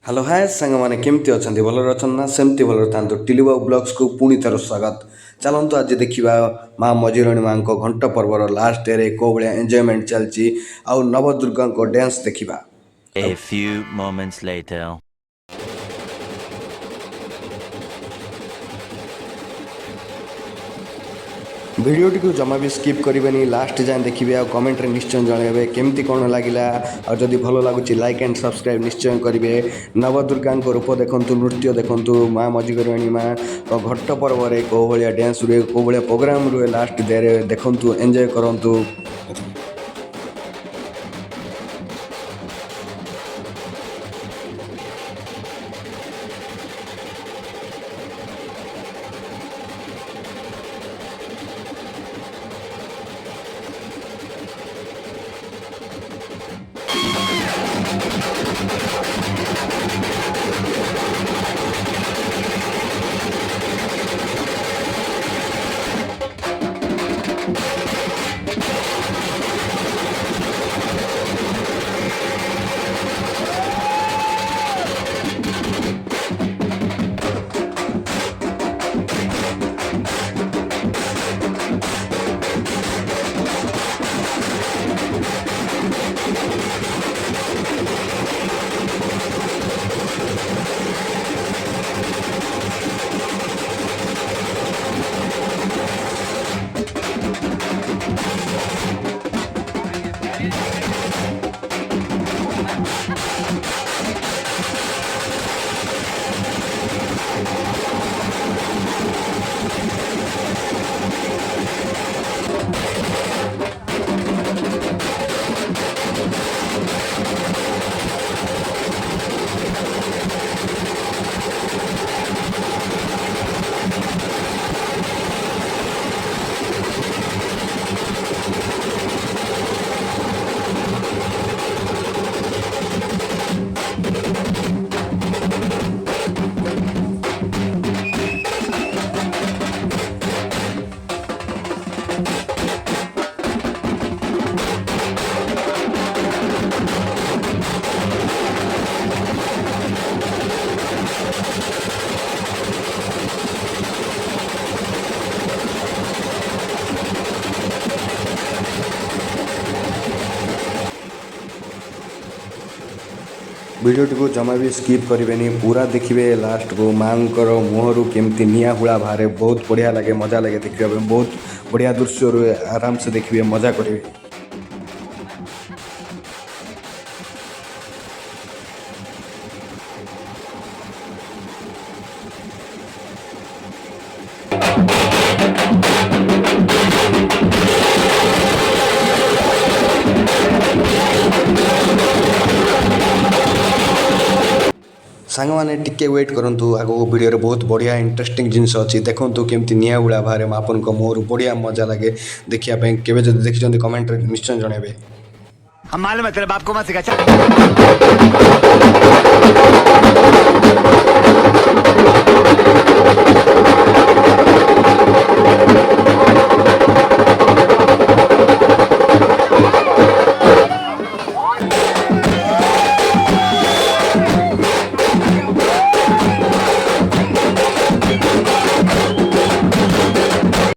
Hello hi सांगमाने केमती अछंती भलर अछन ना सेमती भलर थांतु टिलिबा ब्लॉग्स को पुणी थर स्वागत। चलंतु आज देखिबा माँ मझिराणी माँ को घंट पर्वर लास्ट डे रे को भलिया एन्जॉयमेंट चलची आउ नवदुर्गा को डांस देखिबा। A few moments later. भिडियोटी को जमा भी स्किप करेंगे लास्ट जाए देखिए और कमेंट रे निश्चय जनइबे केमती कौन लगिला और जदि भल लगुच लाइक एंड सब्सक्राइब निश्चय करेंगे। नवदुर्गा रूप देखु नृत्य देखु माँ मझिराणी माँ घट्ट पर्व में कौ भाया डांस रुए कौ भाया प्रोग्राम रुए लास्ट डे देखु एंजॉय करूँ। भिडियोटी को जमा भी स्किप करेंगे पूरा देखिए लास्ट को माँ मुहर केमती निआ हुआ बाहर बहुत बढ़िया लगे मजा लगे देखा बहुत बढ़िया दृश्य रुए आराम से देखिए मजा करेंगे। सांग मैंने टिके वेट करूँ आगो वीडियो बहुत बढ़िया इंटरेस्टिंग जिनस अच्छी देखूँ केमती निआ उड़ा बाहर आपन मुहर बढ़िया मजा लगे देखापी केवे जब देखी कमेंट निश्चय जनइबे। हम मालूम है तेरे बाप को मत सिखा।